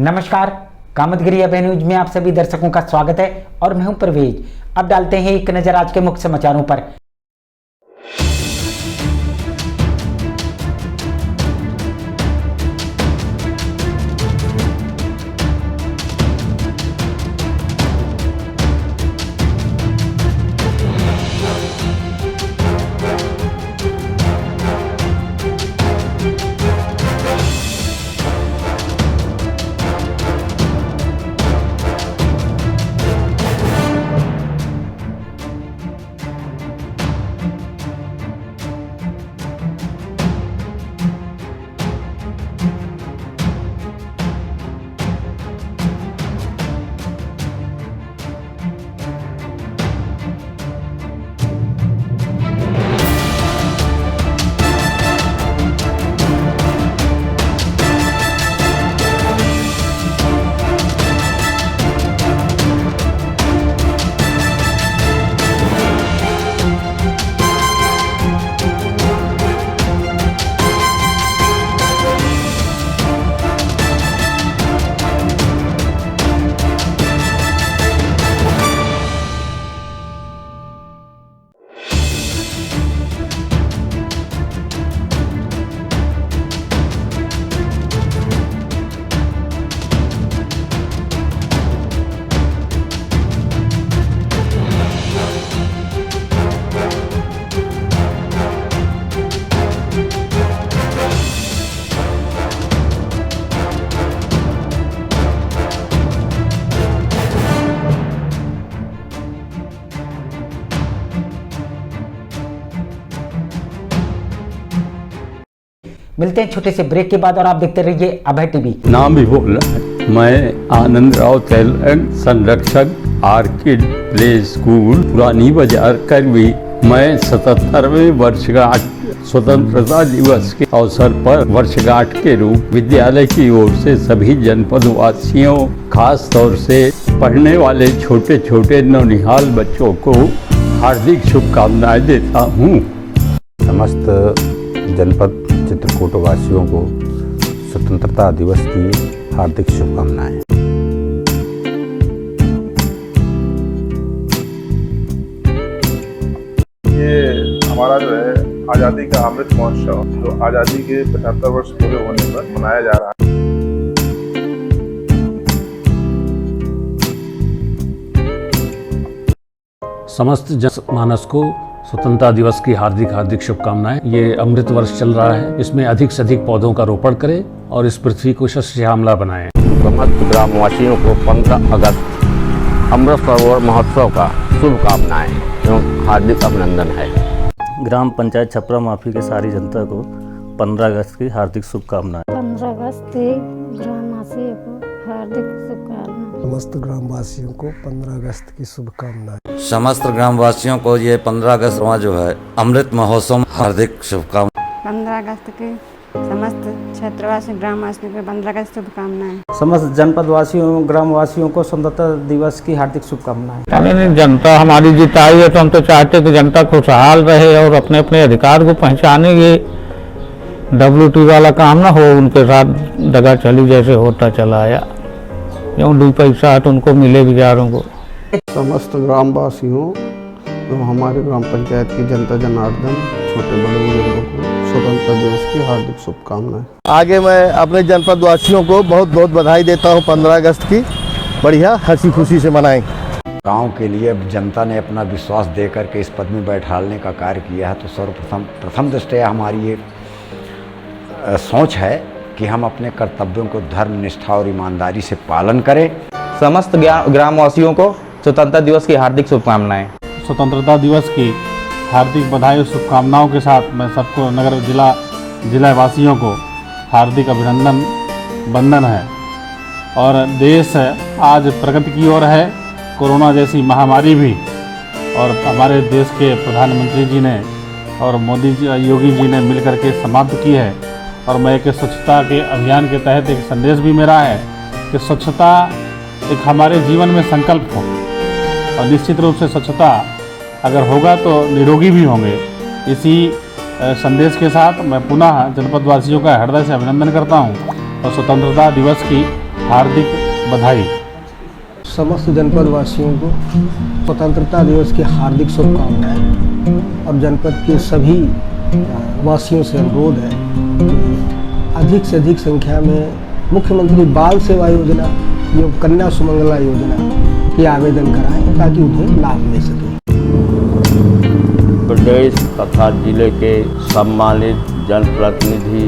नमस्कार, कामतगिरी अब न्यूज में आप सभी दर्शकों का स्वागत है और मैं हूं परवेज। अब डालते हैं एक नजर आज के मुख्य समाचारों पर। मिलते हैं छोटे से ब्रेक के बाद और आप देखते रहिए अभय टीवी। नाम भी बोल रहा है। मैं आनंद राव टैलेंट संरक्षक आर्किड प्ले स्कूल पुरानी बाजार करवी। मैं 77वें वर्षगांठ स्वतंत्रता दिवस के अवसर पर वर्षगांठ के रूप विद्यालय की ओर से सभी जनपद वासियों, खास तौर से पढ़ने वाले छोटे छोटे नौनिहाल बच्चों को हार्दिक शुभकामनाएं देता हूँ। समस्त जनपद चित्रकूट वासियों को स्वतंत्रता दिवस की हार्दिक शुभकामनाएं। ये हमारा जो है आज़ादी का अमृत महोत्सव जो आज़ादी के 75 वर्ष पूरे होने पर मनाया जा रहा है। समस्त जनमानस को स्वतंत्रता दिवस की हार्दिक शुभकामनाएं। ये अमृत वर्ष चल रहा है, इसमें अधिक से अधिक पौधों का रोपण करें और इस पृथ्वी को शस्य श्यामला बनाएं। समस्त ग्रामवासियों को 15 अगस्त अमृत सरोवर महोत्सव का शुभकामनाएं एवं हार्दिक अभिनंदन है। ग्राम पंचायत छपरा माफी के सारी जनता को 15 अगस्त की हार्दिक शुभकामनाएं। 15 अगस्त ग्रामवासियों को हार्दिक शुभकामनाएं। समस्त ग्रामवासियों को 15 अगस्त की शुभकामनाएं। समस्त ग्रामवासियों को ये 15 अगस्त जो है अमृत महोत्सव हार्दिक शुभकामनाएं। 15 अगस्त की समस्त क्षेत्रवासी ग्रामवासियों को 15 अगस्त शुभकामनाएं। समस्त जनपद वासियों ग्रामवासियों को स्वतंत्रता दिवस की हार्दिक शुभकामनाएं। जनता हमारी जिताई है तो हम तो चाहते कि जनता खुशहाल रहे और अपने अपने अधिकार को पहचाने। ये WT वाला काम ना हो, उनके साथ दगा चली जैसे होता चला आया। यूँ 2 पैसा तो उनको मिले बेचारों को। समस्त ग्रामवासियों तो हमारे ग्राम पंचायत की जनता जनार्दन छोटे बड़े बुजुर्गों को स्वतंत्रता दिवस की हार्दिक शुभकामनाएं। आगे मैं अपने जनपद वासियों को बहुत बहुत बधाई देता हूं 15 अगस्त की। बढ़िया हंसी खुशी से मनाएं। गांव के लिए जनता ने अपना विश्वास दे करके इस पद में बैठालने का कार्य किया है, तो सर्वप्रथम दृष्टया हमारी ये सोच है कि हम अपने कर्तव्यों को धर्म, निष्ठा और ईमानदारी से पालन करें। समस्त ग्रामवासियों को स्वतंत्रता दिवस की हार्दिक शुभकामनाएं। स्वतंत्रता दिवस की हार्दिक बधाई और शुभकामनाओं के साथ मैं सबको नगर जिला वासियों को हार्दिक अभिनंदन वंदन है। और देश आज प्रगति की ओर है। कोरोना जैसी महामारी भी और हमारे देश के प्रधानमंत्री जी ने और मोदी जी, योगी जी ने मिलकर के समाप्त की है। और मैं एक स्वच्छता के अभियान के तहत एक संदेश भी मेरा है कि स्वच्छता एक हमारे जीवन में संकल्प हो और निश्चित रूप से स्वच्छता अगर होगा तो निरोगी भी होंगे। इसी संदेश के साथ मैं पुनः जनपद वासियों का हृदय से अभिनंदन करता हूं और स्वतंत्रता दिवस की हार्दिक बधाई। समस्त जनपद वासियों को स्वतंत्रता दिवस की हार्दिक शुभकामनाएं और जनपद के सभी वासियों से अनुरोध है कि अधिक से अधिक संख्या में मुख्यमंत्री बाल सेवा योजना एवं कन्या सुमंगला योजना के आवेदन कराएं ताकि उन्हें लाभ मिल सके। प्रदेश तथा जिले के सम्मानित जनप्रतिनिधि,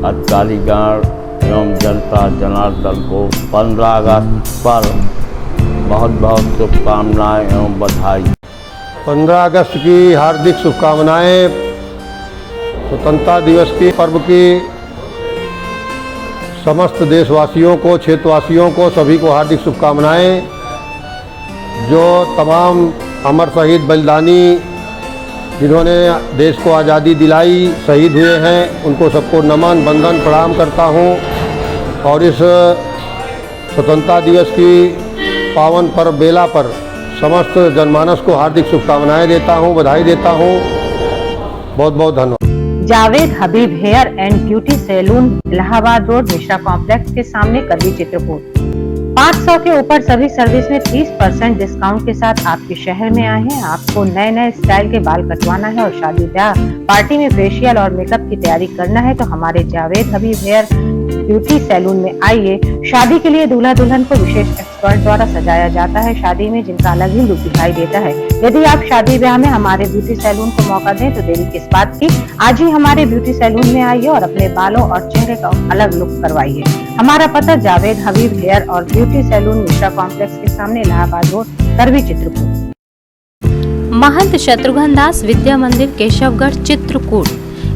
अधिकारीगण एवं जनता जनार्दन को 15 अगस्त पर बहुत बहुत शुभकामनाएं एवं बधाई। 15 अगस्त की हार्दिक शुभकामनाएं। स्वतंत्रता दिवस के पर्व की समस्त देशवासियों को, क्षेत्रवासियों को, सभी को हार्दिक शुभकामनाएं। जो तमाम अमर शहीद बलिदानी जिन्होंने देश को आज़ादी दिलाई, शहीद हुए हैं, उनको सबको नमन, वंदन, प्रणाम करता हूं। और इस स्वतंत्रता दिवस की पावन पर्व बेला पर समस्त जनमानस को हार्दिक शुभकामनाएं देता हूं, बधाई देता हूं। बहुत बहुत धन्यवाद। Javed Habib hair and beauty salon, Allahabad road, Mishra complex के सामने, करवी, चित्रकूट। 500 के ऊपर सभी सर्विस में 30% डिस्काउंट के साथ आपके शहर में आए हैं। आपको नए नए स्टाइल के बाल कटवाना है और शादी ब्याह पार्टी में फेशियल और मेकअप की तैयारी करना है तो हमारे Javed Habib hair beauty salon में आइए। शादी के लिए दूल्हा दुल्हन को विशेष एक्सपर्ट द्वारा सजाया जाता है, शादी में जिनका अलग ही लुक दिखाई देता है। यदि आप शादी ब्याह में हमारे ब्यूटी सैलून को मौका दें तो देरी किस बात की, आज ही हमारे ब्यूटी सैलून में आइए और अपने बालों और चेहरे का अलग लुक करवाइए। हमारा पता जावेद हबीब हेयर और ब्यूटी सैलून, मिश्रा कॉम्प्लेक्स के सामने, इलाहाबाद रोड, करवी, चित्रकूट। महंत शत्रुघ्न दास विद्या मंदिर, केशवगढ़, चित्रकूट।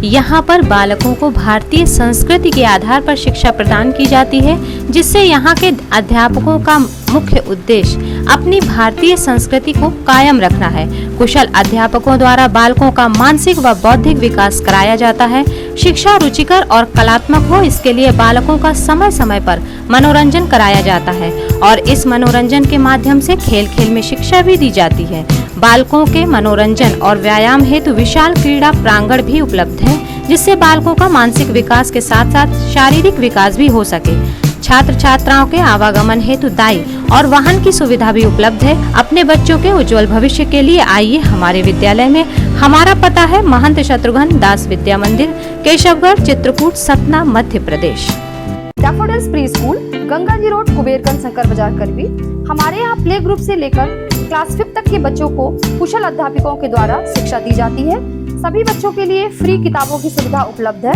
यहाँ पर बालकों को भारतीय संस्कृति के आधार पर शिक्षा प्रदान की जाती है, जिससे यहाँ के अध्यापकों का मुख्य उद्देश्य अपनी भारतीय संस्कृति को कायम रखना है। कुशल अध्यापकों द्वारा बालकों का मानसिक व बौद्धिक विकास कराया जाता है। शिक्षा रुचिकर और कलात्मक हो, इसके लिए बालकों का समय समय पर मनोरंजन कराया जाता है और इस मनोरंजन के माध्यम से खेल खेल में शिक्षा भी दी जाती है। बालकों के मनोरंजन और व्यायाम हेतु विशाल क्रीड़ा प्रांगण भी उपलब्ध है, जिससे बालकों का मानसिक विकास के साथ साथ शारीरिक विकास भी हो सके। छात्र छात्राओं के आवागमन हेतु दाई और वाहन की सुविधा भी उपलब्ध है। अपने बच्चों के उज्जवल भविष्य के लिए आइए हमारे विद्यालय में। हमारा पता है महंत शत्रुघ्न दास विद्या मंदिर, Keshavgarh, Chitrakoot, Satna, Madhya Pradesh. Daffodils pre school, Ganga ji road, कुबेरगंज, Shankar बाजार, करवी। हमारे यहाँ प्ले ग्रुप से लेकर क्लास 5 तक के बच्चों को कुशल अध्यापकों के द्वारा शिक्षा दी जाती है। सभी बच्चों के लिए फ्री किताबों की सुविधा उपलब्ध है।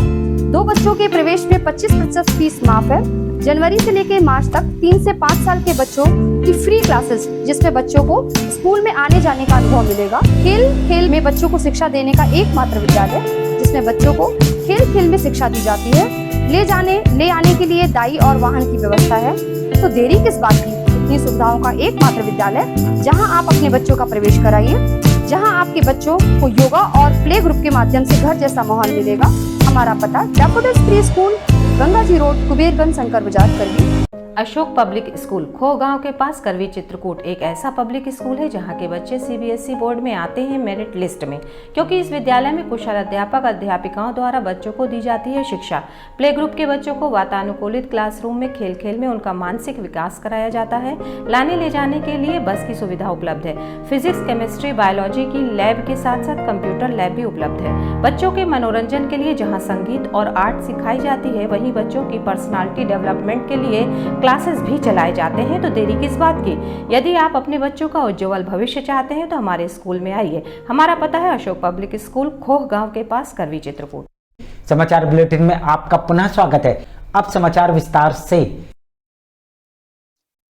2 बच्चों के प्रवेश में 25% फीस माफ है। जनवरी से लेकर मार्च तक 3 से 5 साल के बच्चों की फ्री क्लासेस, जिसमें बच्चों को स्कूल में आने जाने का अनुभव मिलेगा। खेल खेल में बच्चों को शिक्षा देने का एकमात्र विद्यालय, जिसमें बच्चों को खेल खेल में शिक्षा दी जाती है। ले आने के लिए दाई और वाहन की व्यवस्था है। तो देरी किस बात की, इतनी सुविधाओं का एकमात्र विद्यालय जहां आप अपने बच्चों का प्रवेश कराइए, जहां आपके बच्चों को योगा और प्ले ग्रुप के माध्यम से घर जैसा माहौल मिलेगा। हमारा पता daffodils pre school, Ganga ji road, कुबेरगंज, Shankar बाजार, करवी। अशोक पब्लिक स्कूल, खो गांव के पास, करवी, चित्रकूट एक ऐसा पब्लिक स्कूल है जहां के बच्चे सीबीएसई बोर्ड में आते हैं मेरिट लिस्ट में, क्योंकि इस विद्यालय में कुशल अध्यापक अध्यापिकाओं द्वारा बच्चों को दी जाती है शिक्षा। प्ले ग्रुप के बच्चों को वातानुकूलित क्लासरूम में खेल खेल में उनका मानसिक विकास कराया जाता है। लाने ले जाने के लिए बस की सुविधा उपलब्ध है। फिजिक्स, केमिस्ट्री, बायोलॉजी की लैब के साथ साथ कंप्यूटर लैब भी उपलब्ध है। बच्चों के मनोरंजन के लिए जहाँ संगीत और आर्ट सिखाई जाती है, वहीं बच्चों की पर्सनालिटी डेवलपमेंट के लिए क्लासेस भी चलाए जाते हैं। तो देरी किस बात की, यदि आप अपने बच्चों का उज्जवल भविष्य चाहते हैं तो हमारे स्कूल में आइए। हमारा पता है अशोक पब्लिक स्कूल, खोह गांव के पास, करवी, चित्रकूट। समाचार बुलेटिन में आपका पुनः स्वागत है। अब समाचार विस्तार से।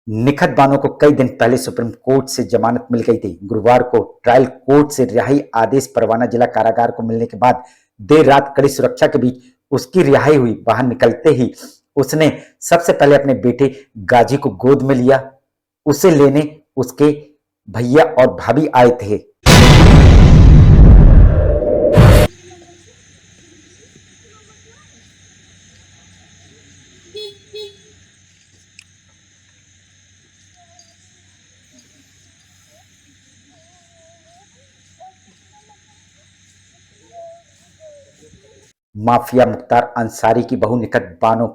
निखत बानो को कई दिन पहले सुप्रीम कोर्ट से जमानत मिल गई थी। गुरुवार को ट्रायल कोर्ट से रिहाई आदेश परवाना जिला कारागार को मिलने के बाद देर रात कड़ी सुरक्षा के बीच उसकी रिहाई हुई। बाहर निकलते ही उसने सबसे पहले अपने बेटे गाजी को गोद में लिया। उसे लेने उसके भैया और भाभी आए थे। माफिया मुख्तार अंसारी की बहू निखत बानो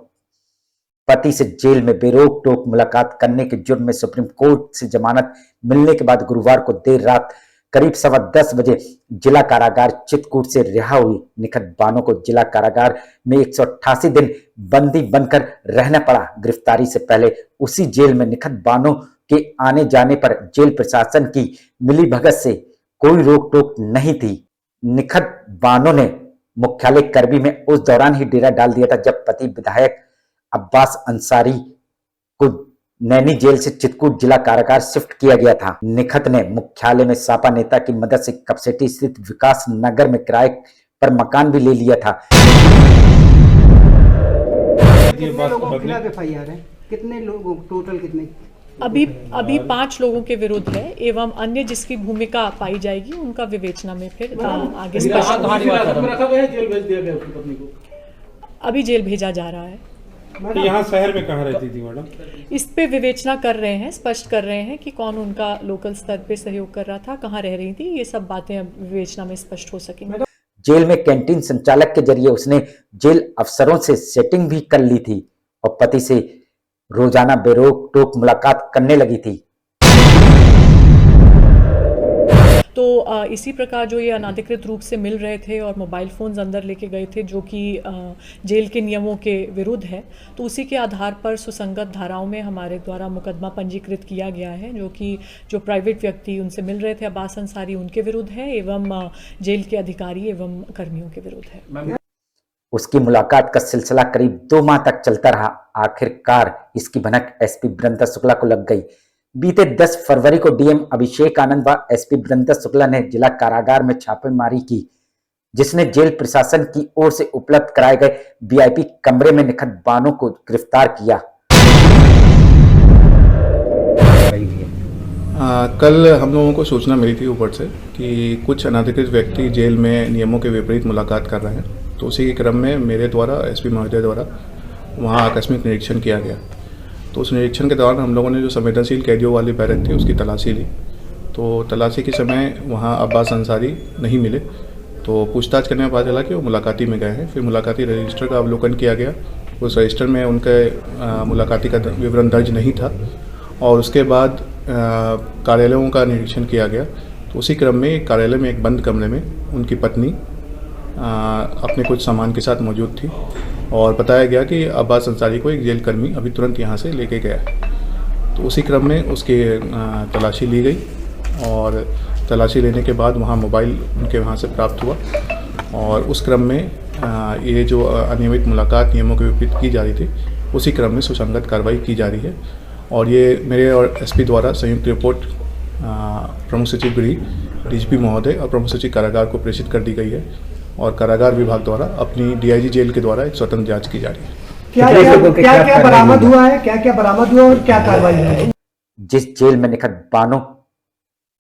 पति से जेल में बेरोक टोक मुलाकात करने के जुर्म में सुप्रीम कोर्ट से जमानत मिलने के बाद गुरुवार को देर रात करीब 10:15 बजे जिला कारागार चित्रकूट से रिहा हुई निखत बानो को जिला कारागार में 188 दिन बंदी बनकर रहना पड़ा। गिरफ्तारी से पहले उसी जेल में निखत बानो के आने जाने पर जेल प्रशासन की मिलीभगत से कोई रोक टोक नहीं थी। निखत बानो ने मुख्यालय करबी में उस दौरान ही डेरा डाल दिया था जब पति विधायक अब्बास अंसारी को नैनी जेल से चित्रकूट जिला कारागार शिफ्ट किया गया था। निखत ने मुख्यालय में सापा नेता की मदद से कपसेटी स्थित विकास नगर में किराए पर मकान भी ले लिया था। कितने लोग टोटल कितने? अभी 5 लोगों के विरुद्ध है एवं अन्य जिसकी भूमिका पाई जाएगी उनका विवेचना में फिर आगे स्पष्ट। अभी जेल भेजा जा रहा है। यहाँ शहर में कहाँ रहती थी मैडम? इस पे विवेचना कर रहे हैं, स्पष्ट कर रहे हैं कि कौन उनका लोकल स्तर पे सहयोग कर रहा था, कहाँ रह रही थी, ये सब बातें अब विवेचना में स्पष्ट हो सकेंगी। जेल में कैंटीन संचालक के जरिए उसने जेल अफसरों से सेटिंग भी कर ली थी और पति से रोजाना बेरोक टोक मुलाकात करने लगी थी। तो इसी प्रकार जो ये अनाधिकृत रूप से मिल रहे थे और मोबाइल फ़ोन्स अंदर लेके गए थे जो कि जेल के नियमों के विरुद्ध है, तो उसी के आधार पर सुसंगत धाराओं में हमारे द्वारा मुकदमा पंजीकृत किया गया है जो प्राइवेट व्यक्ति उनसे मिल रहे थे अब्बास अंसारी उनके विरुद्ध है एवं जेल के अधिकारी एवं कर्मियों के विरुद्ध है। उसकी मुलाकात का सिलसिला करीब 2 माह तक चलता रहा। आखिरकार इसकी भनक एसपी वृंदा शुक्ला को लग गई। बीते 10 फरवरी को डीएम अभिषेक आनंद व एसपी वृंदा शुक्ला ने जिला कारागार में छापेमारी की, जिसने जेल प्रशासन की ओर से उपलब्ध कराए गए वीआईपी कमरे में निखत बानो को गिरफ्तार किया। कल हम लोगों को सूचना मिली थी ऊपर से कि कुछ अनाधिकृत व्यक्ति जेल में नियमों के विपरीत मुलाकात कर रहे हैं, तो उसी के क्रम में मेरे द्वारा एसपी महोदय द्वारा वहाँ आकस्मिक निरीक्षण किया गया। तो उस निरीक्षण के दौरान हम लोगों ने जो संवेदनशील कैदियों वाली बैरक थी उसकी तलाशी ली। तो तलाशी के समय वहाँ अब्बास अंसारी नहीं मिले, तो पूछताछ करने में पता चला कि वो मुलाकाती में गए हैं। फिर मुलाकाती रजिस्टर का अवलोकन किया गया, उस रजिस्टर में उनके मुलाकाती का विवरण दर्ज नहीं था और उसके बाद कार्यालयों का निरीक्षण किया गया। तो उसी क्रम में कार्यालय में एक बंद कमरे में उनकी पत्नी अपने कुछ सामान के साथ मौजूद थी और बताया गया कि अब्बास अंसारी को एक जेल कर्मी अभी तुरंत यहाँ से लेके गया है। तो उसी क्रम में उसकी तलाशी ली गई और तलाशी लेने के बाद वहाँ मोबाइल उनके वहाँ से प्राप्त हुआ और उस क्रम में ये जो अनियमित मुलाकात नियमों के विपरीत की जा रही थी उसी क्रम में सुसंगत कार्रवाई की जा रही है और ये मेरे और एसपी द्वारा संयुक्त रिपोर्ट प्रमुख सचिव गृह डीजीपी महोदय और प्रमुख सचिव कारागार को प्रेषित कर दी गई है और कारागार विभाग द्वारा अपनी डीआईजी जेल के द्वारा एक स्वतंत्र जांच की जा रही है। क्या बरामद हुआ है, क्या बरामद हुआ और क्या कार्रवाई हुई? जिस जेल में निखत बानो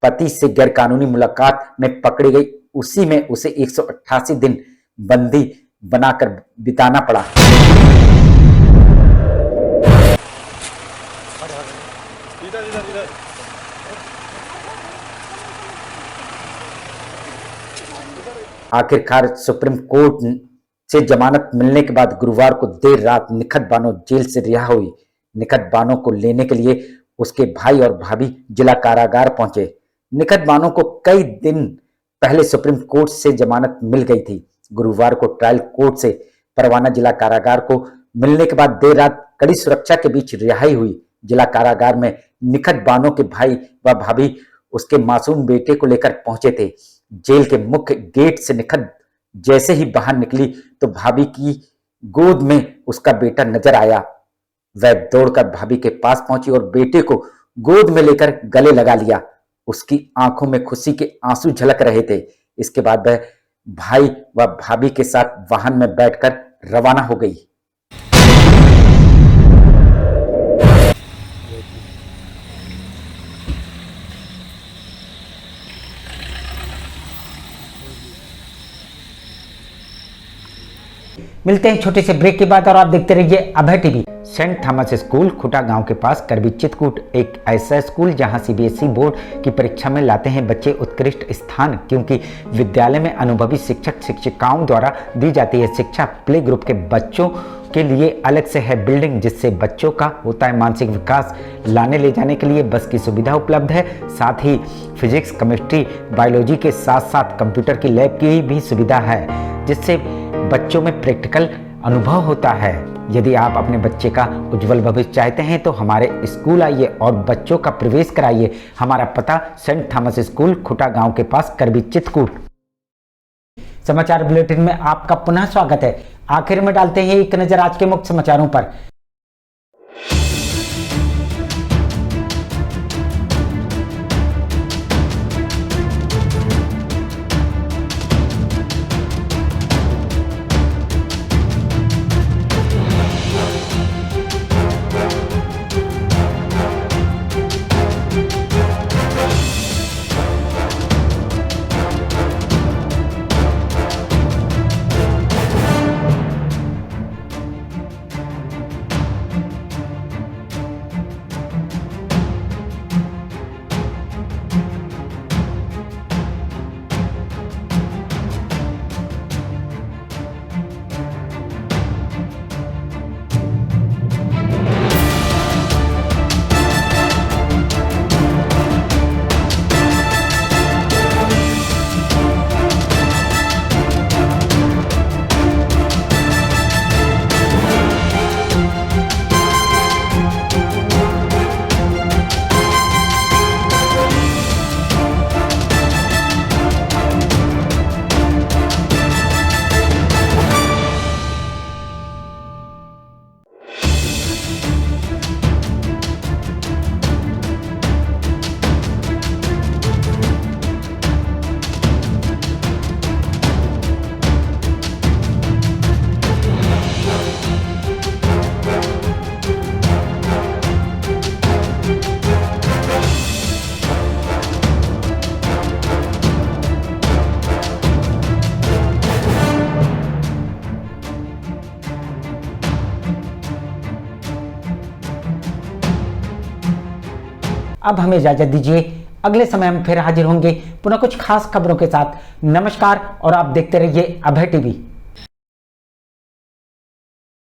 पति से गैरकानूनी मुलाकात में पकड़ी गई, उसी में उसे 188 दिन बंदी बनाकर बिताना पड़ा। आखिरकार सुप्रीम कोर्ट से जमानत मिलने के बाद गुरुवार को देर रात निखत बानो जेल से रिहा हुई। निखत बानो को लेने के लिए उसके भाई और भाभी जिला कारागार पहुंचे। निखत बानो को कई दिन पहले सुप्रीम कोर्ट से जमानत मिल गई थी। गुरुवार को ट्रायल कोर्ट से परवाना जिला कारागार को मिलने के बाद देर रात कड़ी सुरक्षा के बीच रिहाई हुई। जिला कारागार में निखत बानो के भाई व भाभी उसके मासूम बेटे को लेकर पहुंचे थे। जेल के मुख्य गेट से निखत जैसे ही बाहर निकली तो भाभी की गोद में उसका बेटा नजर आया। वह दौड़कर भाभी के पास पहुंची और बेटे को गोद में लेकर गले लगा लिया। उसकी आंखों में खुशी के आंसू झलक रहे थे। इसके बाद वह भाई व भाभी के साथ वाहन में बैठकर रवाना हो गई। मिलते हैं छोटे से ब्रेक के बाद और आप देखते रहिए अभय टीवी। सेंट थॉमस स्कूल खुटा गांव के पास करबी चित्रकूट एक ऐसा स्कूल जहां सीबीएसई बोर्ड की परीक्षा में लाते हैं बच्चे उत्कृष्ट स्थान, क्योंकि विद्यालय में अनुभवी शिक्षक शिक्षिकाओं द्वारा दी जाती है शिक्षा। प्ले ग्रुप के बच्चों के लिए अलग से है बिल्डिंग, जिससे बच्चों का होता है मानसिक विकास। लाने ले जाने के लिए बस की सुविधा उपलब्ध है। साथ ही फिजिक्स, केमिस्ट्री, बायोलॉजी के साथ साथ कंप्यूटर की लैब की भी सुविधा है, जिससे बच्चों में प्रैक्टिकल अनुभव होता है। यदि आप अपने बच्चे का उज्जवल भविष्य चाहते हैं तो हमारे स्कूल आइए और बच्चों का प्रवेश कराइए। हमारा पता सेंट थॉमस स्कूल, खुटा गांव के पास, करबी, चित्रकूट। समाचार बुलेटिन में आपका पुनः स्वागत है। आखिर में डालते हैं एक नजर आज के मुख्य समाचारों पर। अब हमें इजाजत दीजिए। अगले समय हम फिर हाजिर होंगे पुनः कुछ खास खबरों के साथ। नमस्कार और आप देखते रहिए अभय टीवी।